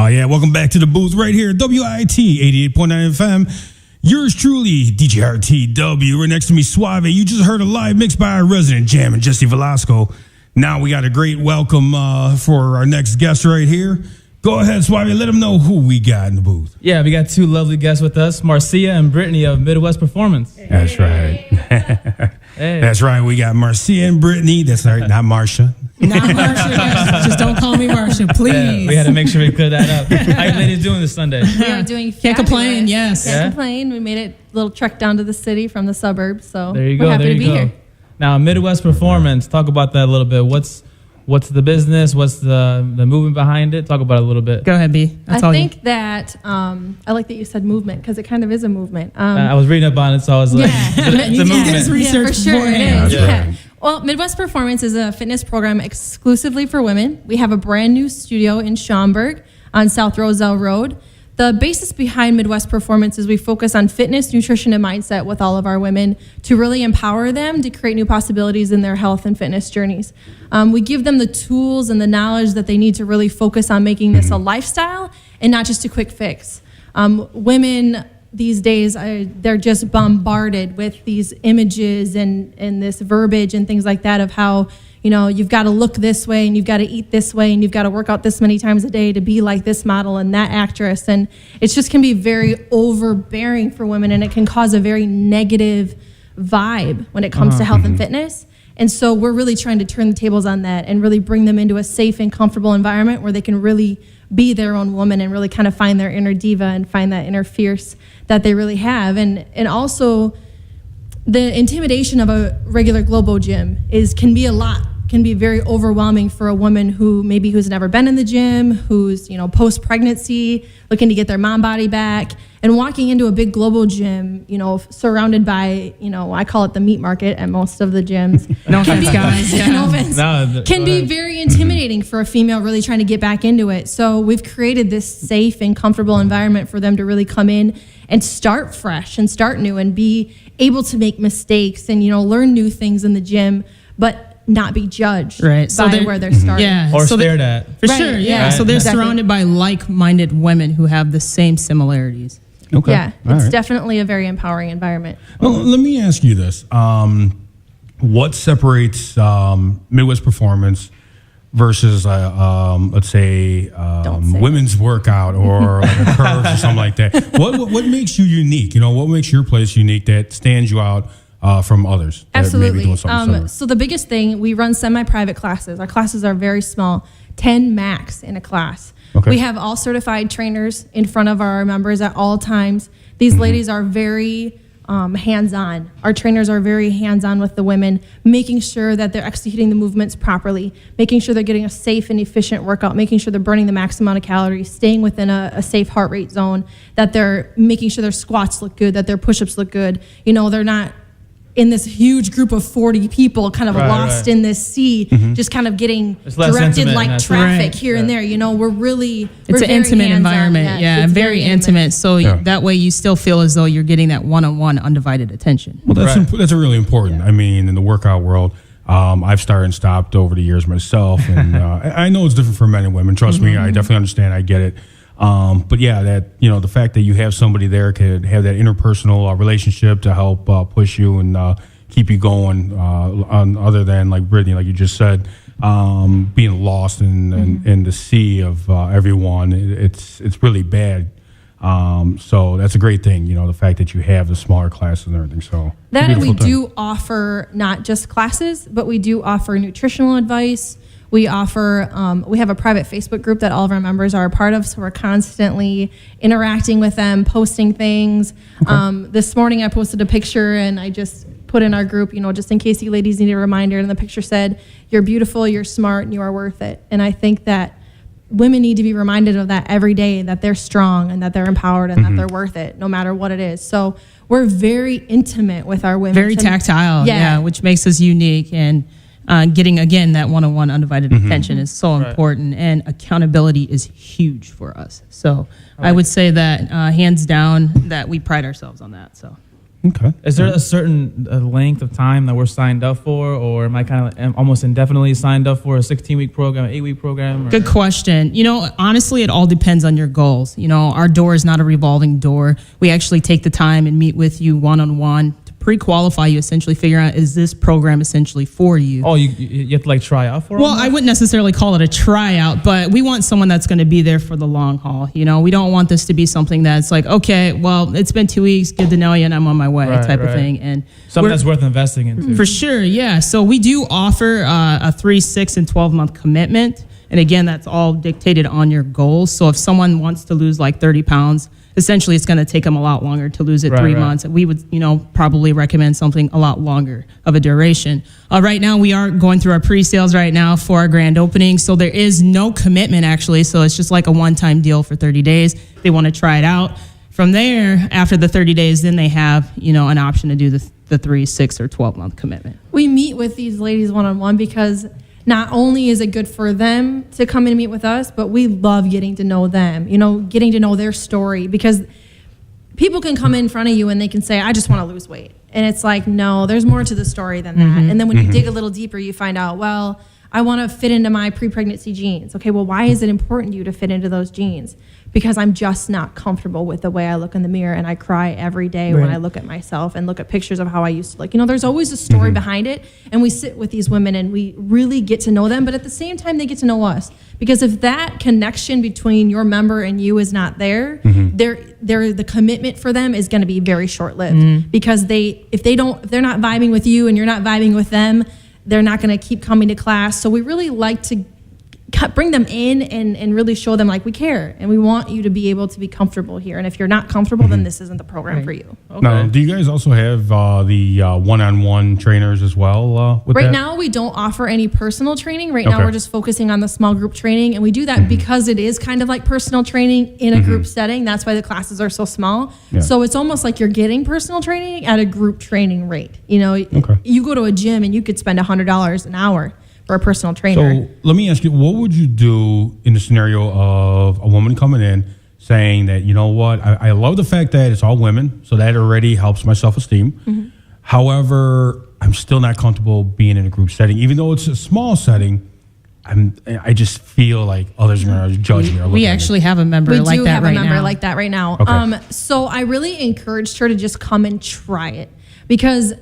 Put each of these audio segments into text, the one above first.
Oh, yeah. Welcome back to the booth right here, WIT 88.9 FM. Yours truly, DJ RTW. Right next to me, Suave. You just heard a live mix by our resident jammin', Jesse Velasco. Now we got a great welcome for our next guest right here. Go ahead, Suave. Let them know who we got in the booth. Yeah, we got two lovely guests with us, Marcia and Brittany of Midwest Performance. That's right. Hey. That's right. We got Marcia and Brittany. That's right, not Marsha. Not Marsha. Just don't call me Marsha, please. Yeah, we had to make sure we clear that up. How you ladies doing this Sunday? We are doing Can't complain, yes. Can't complain. We made it a little trek down to the city from the suburbs, so There you we're go. happy There to you be go. here. Now, Midwest Performance. Talk about that a little bit. What's the business? What's the movement behind it? Talk about it a little bit. Go ahead, B. I think that I like that you said movement because it kind of is a movement. I was reading up on it, so I was like, it's a movement. research for sure it beforehand. is. Yeah. Yeah. Well, Midwest Performance is a fitness program exclusively for women. We have a brand new studio in Schaumburg on South Roselle Road. The basis behind Midwest Performance is we focus on fitness, nutrition, and mindset with all of our women to really empower them to create new possibilities in their health and fitness journeys. We give them the tools and the knowledge that they need to really focus on making this a lifestyle and not just a quick fix. Women these days, they're just bombarded with these images and this verbiage and things like that of how, you know, you've got to look this way and you've got to eat this way and you've got to work out this many times a day to be like this model and that actress. And it just can be very overbearing for women, and it can cause a very negative vibe when it comes to health and fitness. And so we're really trying to turn the tables on that and really bring them into a safe and comfortable environment where they can really be their own woman and really kind of find their inner diva and find that inner fierce that they really have. And also the intimidation of a regular Globo gym can be a lot, can be very overwhelming for a woman who's never been in the gym, who's, you know, post-pregnancy, looking to get their mom body back, and walking into a big Globo gym, you know, surrounded by, you know, I call it the meat market at most of the gyms. No offense, guys. Yeah. No offense. Can be very intimidating for a female really trying to get back into it. So we've created this safe and comfortable environment for them to really come in and start fresh and start new and be able to make mistakes and, you know, learn new things in the gym, but not be judged Right. So by where they're starting. Yeah. Or so stared at. For Right, sure, yeah. yeah. So they're Exactly. surrounded by like-minded women who have the same similarities. Okay. Yeah, All it's right. definitely a very empowering environment. Well, let me ask you this. What separates Midwest Performance versus, let's say, Don't say women's workout or like a curves or something like that? What makes you unique? You know, what makes your place unique that stands you out from others? that may be Absolutely. doing something similar? So the biggest thing, we run semi-private classes. Our classes are very small, 10 max in a class. Okay. We have all certified trainers in front of our members at all times. These ladies are very hands-on. Our trainers are very hands-on with the women, making sure that they're executing the movements properly, making sure they're getting a safe and efficient workout, making sure they're burning the max amount of calories, staying within a safe heart rate zone, that they're making sure their squats look good, that their push-ups look good. You know, they're not in this huge group of 40 people kind of Right, lost right. in this sea, just kind of getting It's less directed intimate, like and that's- traffic Right. here and there. You know, we're It's very an intimate hands-on. environment. Yeah, it's very intimate. So Yeah. that way you still feel as though you're getting that one-on-one undivided attention. Well, that's Right. that's really important. I mean, in the workout world, I've started and stopped over the years myself, and I know it's different for men and women. Trust me, I definitely understand. I get it. But yeah, that, you know, the fact that you have somebody there could have that interpersonal relationship to help push you and keep you going. On other than like Brittany, like you just said, being lost in the sea of everyone, it's really bad. So that's a great thing, you know, the fact that you have the smaller classes and everything. So That and we beautiful thing. do offer not just classes, but we do offer nutritional advice. We offer, we have a private Facebook group that all of our members are a part of, so we're constantly interacting with them, posting things. This morning I posted a picture and I just put in our group, you know, just in case you ladies need a reminder, and the picture said, "You're beautiful, you're smart, and you are worth it." And I think that women need to be reminded of that every day, that they're strong and that they're empowered and that they're worth it, no matter what it is. So we're very intimate with our women. Very to- tactile, yeah, which makes us unique. And getting, again, that one-on-one undivided attention is so important. And accountability is huge for us. So I would say that hands down that we pride ourselves on that. So Okay. Is there a certain length of time that we're signed up for, or am I kind of almost indefinitely signed up for a 16-week program, 8-week program? Or? Good question. Honestly, it all depends on your goals. Our door is not a revolving door. We actually take the time and meet with you one-on-one to pre-qualify you, essentially figure out, is this program essentially for you? Oh, you have to like try out for it? Well, I wouldn't necessarily call it a tryout, but we want someone that's going to be there for the long haul. We don't want this to be something that's like, okay, well, it's been 2 weeks, good to know you, and I'm on my way type of thing. And something that's worth investing into. For sure, yeah. So we do offer a 3, 6, and 12-month commitment. And again, that's all dictated on your goals. So if someone wants to lose like 30 pounds, essentially it's going to take them a lot longer to lose it 3 months. We would, probably recommend something a lot longer of a duration. Right now, we are going through our pre-sales right now for our grand opening. So there is no commitment actually. So it's just like a one-time deal for 30 days. They want to try it out. From there, after the 30 days, then they have, an option to do the 3, 6, or 12-month commitment. We meet with these ladies one-on-one because not only is it good for them to come and meet with us, but we love getting to know them, getting to know their story, because people can come in front of you and they can say, I just want to lose weight. And it's like, no, there's more to the story than that. And then when you dig a little deeper, you find out, well, I want to fit into my pre-pregnancy jeans. Okay, well, why is it important to you to fit into those jeans? Because I'm just not comfortable with the way I look in the mirror, and I cry every day when I look at myself and look at pictures of how I used to look. There's always a story behind it, and we sit with these women and we really get to know them, but at the same time, they get to know us. Because if that connection between your member and you is not there, the commitment for them is going to be very short-lived. Because if they're not vibing with you and you're not vibing with them, they're not going to keep coming to class. So we really like to bring them in and really show them like we care and we want you to be able to be comfortable here. And if you're not comfortable, then this isn't the program for you. Okay. Now, do you guys also have the one-on-one trainers as well? Right now, we don't offer any personal training. Right now, we're just focusing on the small group training. And we do that because it is kind of like personal training in a group setting. That's why the classes are so small. Yeah. So it's almost like you're getting personal training at a group training rate. You go to a gym and you could spend $100 an hour for a personal trainer. So let me ask you, what would you do in the scenario of a woman coming in saying that, I love the fact that it's all women, so that already helps my self-esteem. However, I'm still not comfortable being in a group setting. Even though it's a small setting, I just feel like others are going to judge me. We actually have a member like that right now. We do have a member like that right now. Okay. So I really encouraged her to just come and try it, because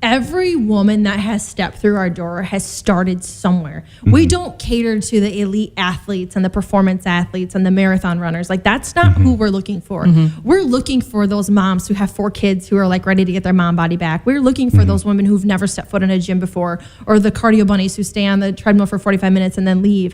every woman that has stepped through our door has started somewhere. We don't cater to the elite athletes and the performance athletes and the marathon runners. Like, that's not who we're looking for. We're looking for those moms who have 4 kids who are like ready to get their mom body back. We're looking for those women who've never stepped foot in a gym before, or the cardio bunnies who stay on the treadmill for 45 minutes and then leave.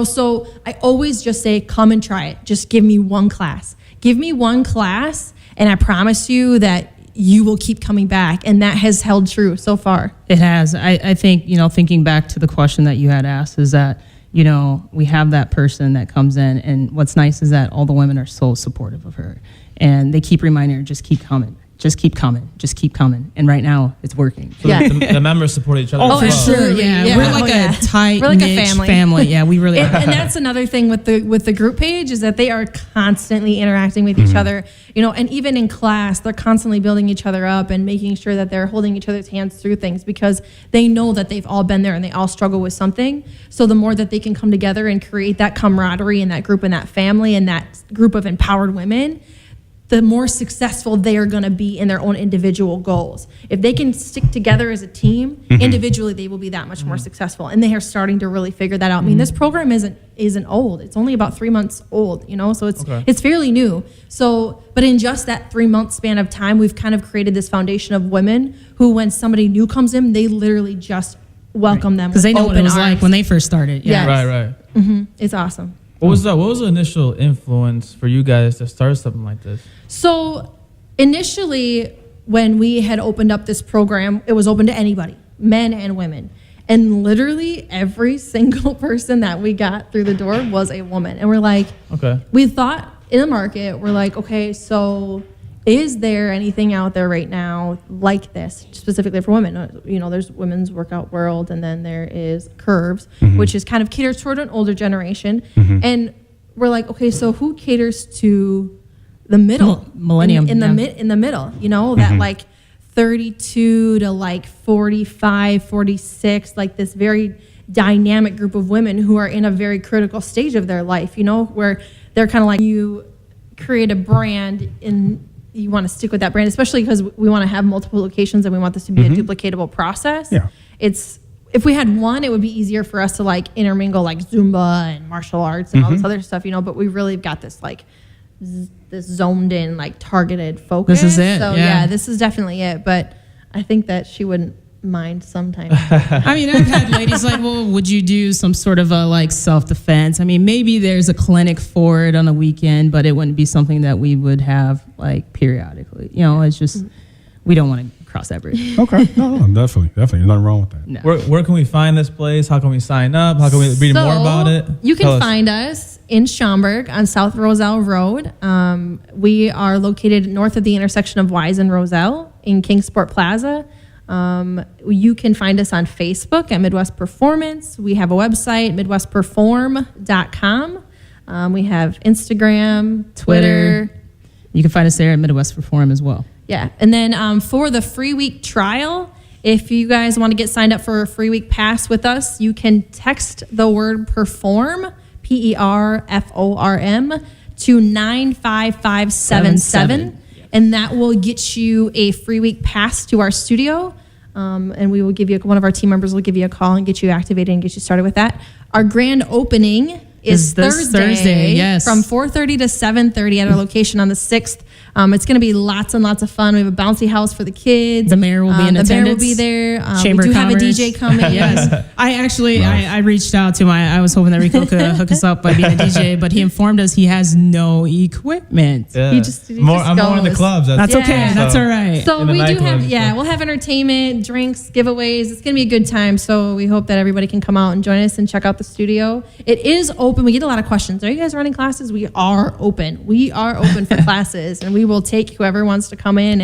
So I always just say, come and try it. Just give me one class. Give me one class, and I promise you that you will keep coming back. And that has held true so far. It has. I think, thinking back to the question that you had asked, is that, we have that person that comes in, and what's nice is that all the women are so supportive of her, and they keep reminding her, just keep coming. Just keep coming. Just keep coming. And right now, it's working. So the members support each other. Oh, for sure. Yeah. We're like a tight, we're like a family. Yeah, we really are. And that's another thing with the group page, is that they are constantly interacting with each other. And even in class, they're constantly building each other up and making sure that they're holding each other's hands through things, because they know that they've all been there and they all struggle with something. So the more that they can come together and create that camaraderie in that group and that family and that group of empowered women, the more successful they are going to be in their own individual goals. If they can stick together as a team, individually they will be that much more successful. And they are starting to really figure that out. I mean, this program isn't old. It's only about 3 months old, so it's fairly new. So, but in just that 3 month span of time, we've kind of created this foundation of women who, when somebody new comes in, they literally just welcome them, because they know what it was like when they first started. Yeah. Right. It's awesome. What was the initial influence for you guys to start something like this? So initially, when we had opened up this program, it was open to anybody, men and women. And literally every single person that we got through the door was a woman. And we're like, we thought in the market, we're like, okay, so is there anything out there right now like this, specifically for women? There's Women's Workout World, and then there is Curves, which is kind of caters toward an older generation. And we're like, okay, so who caters to the middle, millennium, in the middle? That like 32 to like 45, 46, like this very dynamic group of women who are in a very critical stage of their life, you know, where they're kind of like, you create a brand and you want to stick with that brand, especially because we want to have multiple locations and we want this to be a duplicatable process. Yeah. If we had one, it would be easier for us to like intermingle like Zumba and martial arts and all this other stuff, you know, but we really got this like this zoned in, like targeted focus. This is it. So yeah, this is definitely it. But I think that she wouldn't mind sometimes. I mean, I've had ladies like, well, would you do some sort of a like self-defense? I mean, maybe there's a clinic for it on a weekend, but it wouldn't be something that we would have like periodically. You know, it's just, we don't want to cross that bridge. Okay. No, definitely. There's nothing wrong with that. No. Where can we find this place? How can we sign up? How can we read more about it? You Tell can us. find us in Schaumburg on South Roselle Road. We are located north of the intersection of Wise and Roselle in Kingsport Plaza. You can find us on Facebook at Midwest Performance. We have a website, midwestperform.com. We have Instagram, Twitter. You can find us there at Midwest Perform as well. Yeah. And then for the free week trial, if you guys want to get signed up for a free week pass with us, you can text the word perform, PERFORM, to 95577. And that will get you a free week pass to our studio. And we will give you, one of our team members will give you a call and get you activated and get you started with that. Our grand opening is this Thursday, yes. From 4:30 to 7:30 at our location on the 6th. It's going to be lots and lots of fun. We have a bouncy house for the kids. The mayor will be in attendance. The mayor will be there. Chamber we do of have a Commerce. DJ coming. Yes. I actually, I reached out to I was hoping that Rico could hook us up by being a DJ, but he informed us he has no equipment. Yeah. He just I'm more in the goes. clubs. That's Yeah. okay. That's all right. So In the we do nightclubs have, and yeah, stuff. we'll have entertainment, drinks, giveaways. It's going to be a good time. So we hope that everybody can come out and join us and check out the studio. It is open. We get a lot of questions. Are you guys running classes? We are open. We are open for classes, and we will take whoever wants to come in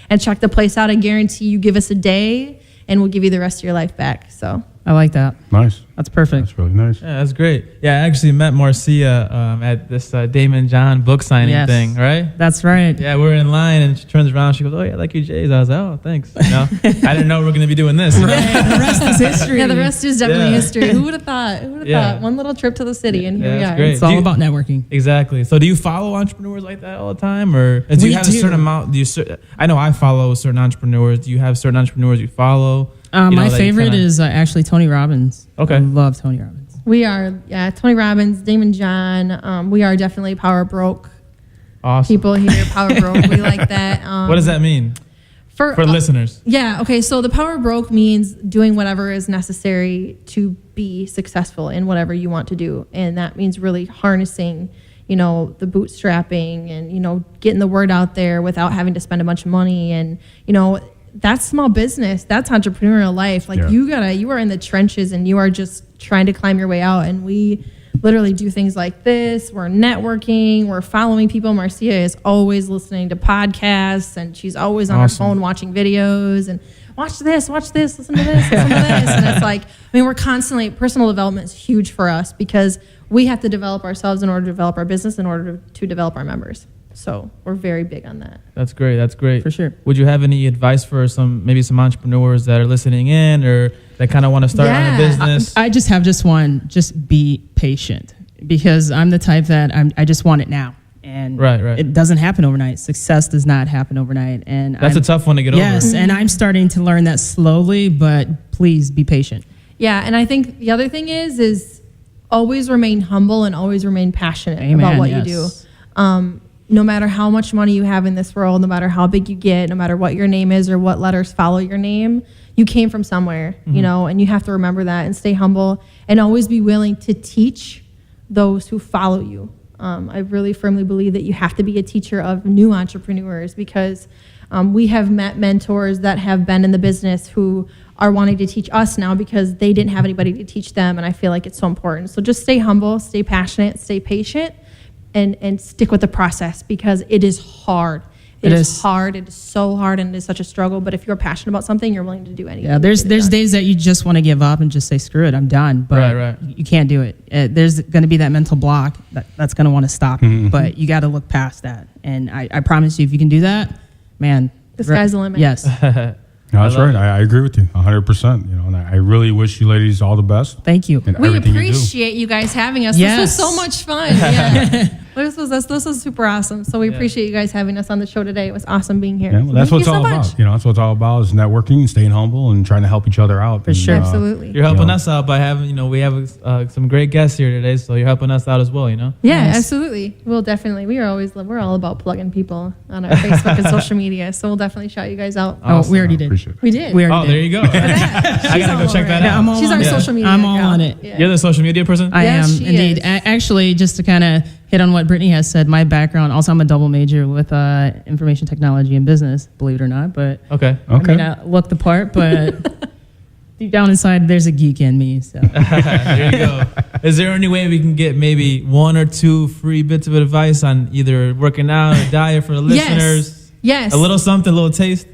and check the place out. I guarantee you give us a day and we'll give you the rest of your life back. So I like that. Nice. That's perfect. That's really nice. Yeah, that's great. Yeah, I actually met Marcia at this Damon John book signing Yes. thing, right? That's right. Yeah, we're in line, and she turns around. She goes, "Oh yeah, I like your J's." I was like, "Oh, thanks." You know, I didn't know we were going to be doing this. The rest is history. yeah, the rest is definitely Yeah. history. Who would have thought? Who would have Yeah. thought? One little trip to the city, and here Yeah, we that's are. great. It's all Do you- about networking. Exactly. So, do you follow entrepreneurs like that all the time, or do We you have a do. certain amount? I know I follow certain entrepreneurs. Do you have certain entrepreneurs you follow? You know, My that you favorite kinda- is actually Tony Robbins. Okay. I love Tony Robbins. We are, yeah, Tony Robbins, Damon John. We are definitely power broke awesome. people here. Power broke. We like that. What does that mean for for listeners? Yeah. Okay. So the power broke means doing whatever is necessary to be successful in whatever you want to do, and that means really harnessing, you know, the bootstrapping and, you know, getting the word out there without having to spend a bunch of money, and, you know, that's small business. That's entrepreneurial life. Like Yeah. you are in the trenches and you are just trying to climb your way out. And we literally do things like this. We're networking. We're following people. Marcia is always listening to podcasts, and she's always on her Awesome. phone watching videos and watch this, listen to this, listen to this. And it's like, I mean, we're constantly, personal development is huge for us because we have to develop ourselves in order to develop our business, in order to develop our members. So we're very big on that. That's great. That's great. For sure. Would you have any advice for maybe some entrepreneurs that are listening in or that kind of want to start on Yeah. a business? I just have one. Just be patient, because I'm the type that I just want it now. And Right. it doesn't happen overnight. Success does not happen overnight. And That's a tough one to get Yes, over. and I'm starting to learn that slowly, but please be patient. Yeah, and I think the other thing is always remain humble and always remain passionate Amen, about what yes. you do. No matter how much money you have in this world, no matter how big you get, no matter what your name is or what letters follow your name, you came from somewhere, you know, and you have to remember that and stay humble and always be willing to teach those who follow you. I really firmly believe that you have to be a teacher of new entrepreneurs, because we have met mentors that have been in the business who are wanting to teach us now because they didn't have anybody to teach them, and I feel like it's so important. So just stay humble, stay passionate, stay patient, and stick with the process, because it is hard. It is is. hard. It is so hard, and it is such a struggle. But if you're passionate about something, you're willing to do anything. Yeah, there's to get it done. days that you just want to give up and just say, screw it, I'm done. But Right. you can't do it. There's going to be that mental block that's going to want to stop you. But you got to look past that. And I promise you, if you can do that, man, The sky's the limit. Yes. No, that's I love right. I agree with you 100%. You know, and I really wish you ladies all the best Thank you. in We everything you do. appreciate you guys having us. Yes. This was so much fun. Yeah. This was super awesome. So we appreciate you guys having us on the show today. It was awesome being here. Yeah, well, that's Thank what it's you so all much. about. You know, that's what it's all about is networking, staying humble, and trying to help each other out. For sure. Absolutely. You're helping Yeah. us out by having, we have some great guests here today, so you're helping us out as well, Yeah, Nice. absolutely. We'll definitely. We're all about plugging people on our Facebook and social media. So we'll definitely shout you guys out. Oh, we already did. Appreciate it. We did. We Oh, already there did. you go. I gotta go check that Yeah, out. I'm all She's on our it. social media. I'm all girl. on it. Yeah. You're the social media person? I Yes, am she indeed. is. Actually, just to kind of hit on what Brittany has said, my background, also I'm a double major with information technology and business, believe it or not. But Okay. I may not look the part, but deep down inside, there's a geek in me. So There you go. Is there any way we can get maybe 1 or 2 free bits of advice on either working out or diet for the listeners? Yes. A little something, a little taste?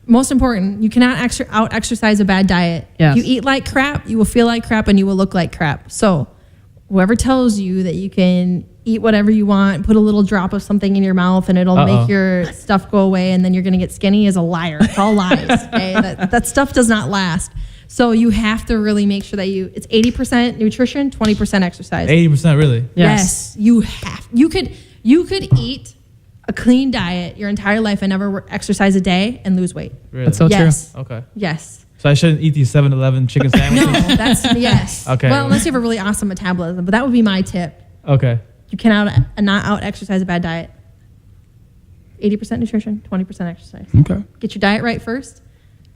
Most important, you cannot out exercise a bad diet. Yes. You eat like crap, you will feel like crap, and you will look like crap. So, whoever tells you that you can eat whatever you want, put a little drop of something in your mouth, and it'll Uh-oh. make your stuff go away, and then you're going to get skinny is a liar. It's all lies. Okay, that stuff does not last. So you have to really make sure that it's 80% nutrition, 20% exercise. 80%, really? yes. You could eat a clean diet your entire life and never exercise a day and lose weight. Really? That's so Yes. Okay. Yes. So I shouldn't eat these 7-Eleven chicken sandwiches? No, that's yes. Okay. Well, unless you have a really awesome metabolism, but that would be my tip. Okay. You cannot not out exercise a bad diet. 80% nutrition, 20% exercise. Okay. Get your diet right first,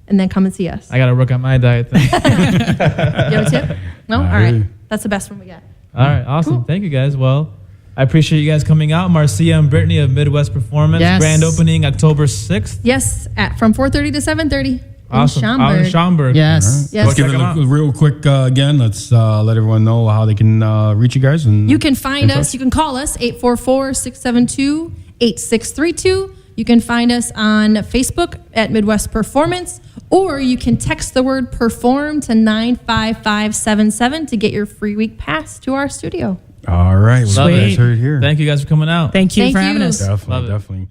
and then come and see us. I got to work on my diet then. You have a tip? No? All I right. do. That's the best one we got. All right. Awesome. Cool. Thank you, guys. Well, I appreciate you guys coming out. Marcia and Brittany of Midwest Performance. Yes. Grand opening October 6th. Yes, from 4:30 to 7:30 Awesome. in Out Schaumburg. in Schaumburg. Yes. Yes. Let's give Check it 'em out. a real quick again. Let's let everyone know how they can reach you guys. And You can find in us. touch. You can call us 844-672-8632. You can find us on Facebook at Midwest Performance, or you can text the word perform to 95577 to get your free week pass to our studio. All right. Well, Love you guys it. heard it here. Thank you guys for coming out. Thank you Thank for you. having us. Definitely, Love it. definitely.